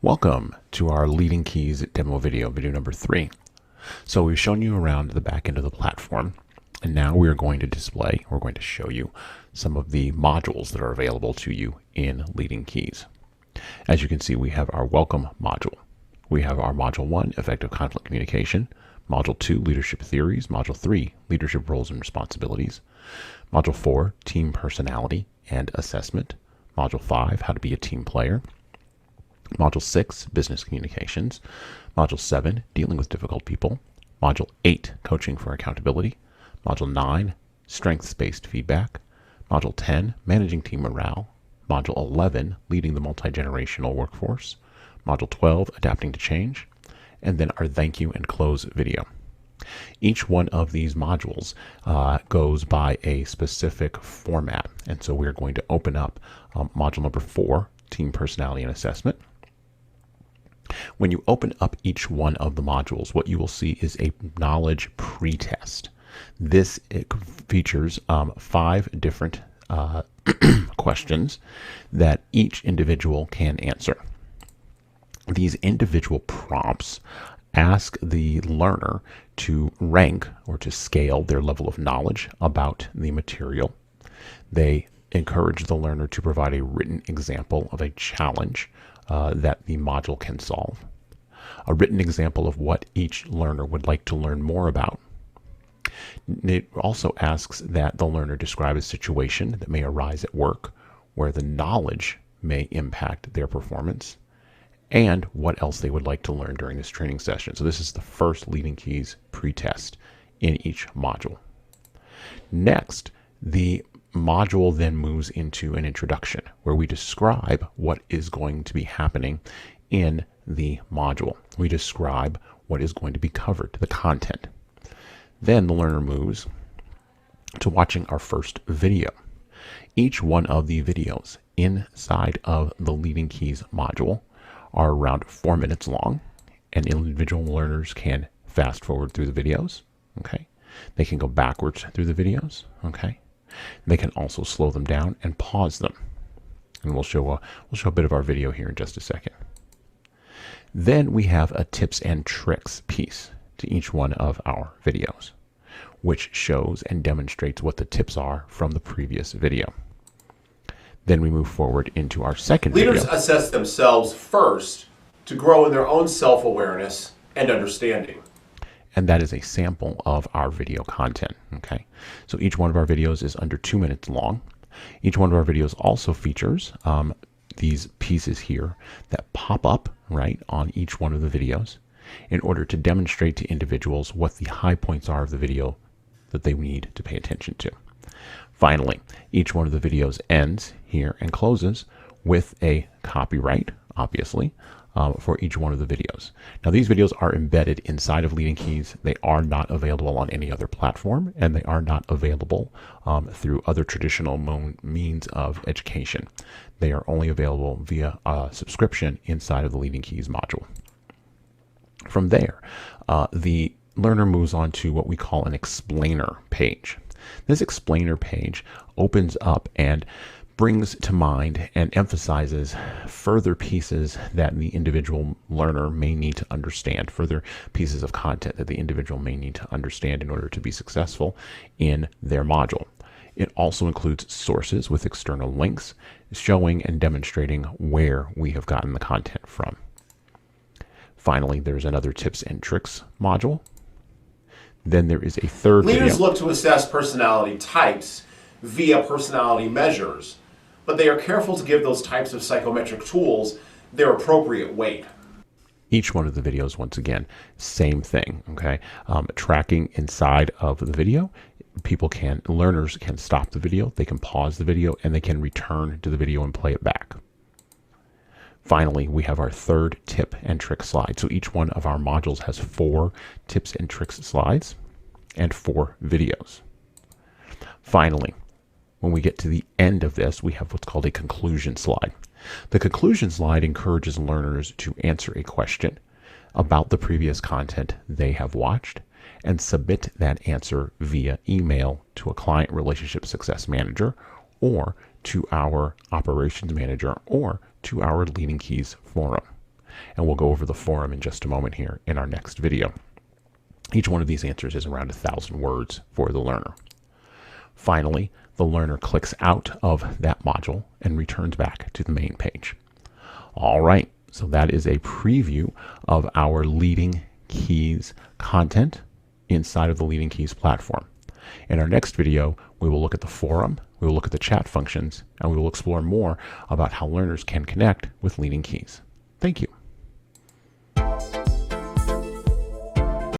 Welcome to our Leading Keys demo video number 3. So we've shown you around the back end of the platform, and now we're going to show you some of the modules that are available to you in Leading Keys. As you can see, we have our welcome module. We have our module 1, effective conflict communication, module 2, leadership theories, module 3, leadership roles and responsibilities, module 4, team personality and assessment, module 5, how to be a team player, module 6, business communications, module 7, dealing with difficult people, module 8, coaching for accountability, module 9, strengths-based feedback, module 10, managing team morale, module 11, leading the multi-generational workforce, module 12, adapting to change, and then our thank you and close video. Each one of these modules goes by a specific format, and so we're going to open up module number 4, team personality and assessment. When you open up each one of the modules, what you will see is a knowledge pretest. This features 5 different questions that each individual can answer. These individual prompts ask the learner to rank or to scale their level of knowledge about the material. They encourage the learner to provide a written example of a challenge that the module can solve, a written example of what each learner would like to learn more about. It also asks that the learner describe a situation that may arise at work where the knowledge may impact their performance, and what else they would like to learn during this training session. So this is the first Leading Keys pretest in each module. Next, the module then moves into an introduction where we describe what is going to be happening in the module. We describe what is going to be covered, the content. Then the learner moves to watching our first video. Each one of the videos inside of the Leading Keys module are around 4 minutes long, and individual learners can fast forward through the videos. Okay, they can go backwards through the videos. Okay, they can also slow them down and pause them, and we'll show a bit of our video here in just a second. Then we have a tips and tricks piece to each one of our videos, which shows and demonstrates what the tips are from the previous video. Then we move forward into our second video. Leaders assess themselves first to grow in their own self-awareness and understanding. And that is a sample of our video content. Okay, so each one of our videos is under 2 minutes long. Each one of our videos also features these pieces here that pop up right on each one of the videos in order to demonstrate to individuals what the high points are of the video that they need to pay attention to. Finally, each one of the videos ends here and closes with a copyright, obviously, for each one of the videos. Now, these videos are embedded inside of Leading Keys. They are not available on any other platform, and they are not available through other traditional means of education. They are only available via subscription inside of the Leading Keys module. From there, the learner moves on to what we call an explainer page. This explainer page opens up and brings to mind and emphasizes further pieces that the individual learner may need to understand, further pieces of content that the individual may need to understand in order to be successful in their module. It also includes sources with external links showing and demonstrating where we have gotten the content from. Finally, there's another tips and tricks module. Then there is a third Leaders video. look to assess personality types via personality measures, but they are careful to give those types of psychometric tools their appropriate weight. Each one of the videos, once again, same thing. Okay, tracking inside of the video. Learners can stop the video, they can pause the video, and they can return to the video and play it back. Finally, we have our third tip and trick slide. So each one of our modules has 4 tips and tricks slides and 4 videos. Finally, when we get to the end of this, we have what's called a conclusion slide. The conclusion slide encourages learners to answer a question about the previous content they have watched and submit that answer via email to a client relationship success manager or to our operations manager or to our Leading Keys forum. And we'll go over the forum in just a moment here in our next video. Each one of these answers is around 1,000 words for the learner. Finally, the learner clicks out of that module and returns back to the main page. All right, so that is a preview of our LeadingKeys content inside of the LeadingKeys platform. In our next video, we will look at the forum, we will look at the chat functions, and we will explore more about how learners can connect with LeadingKeys.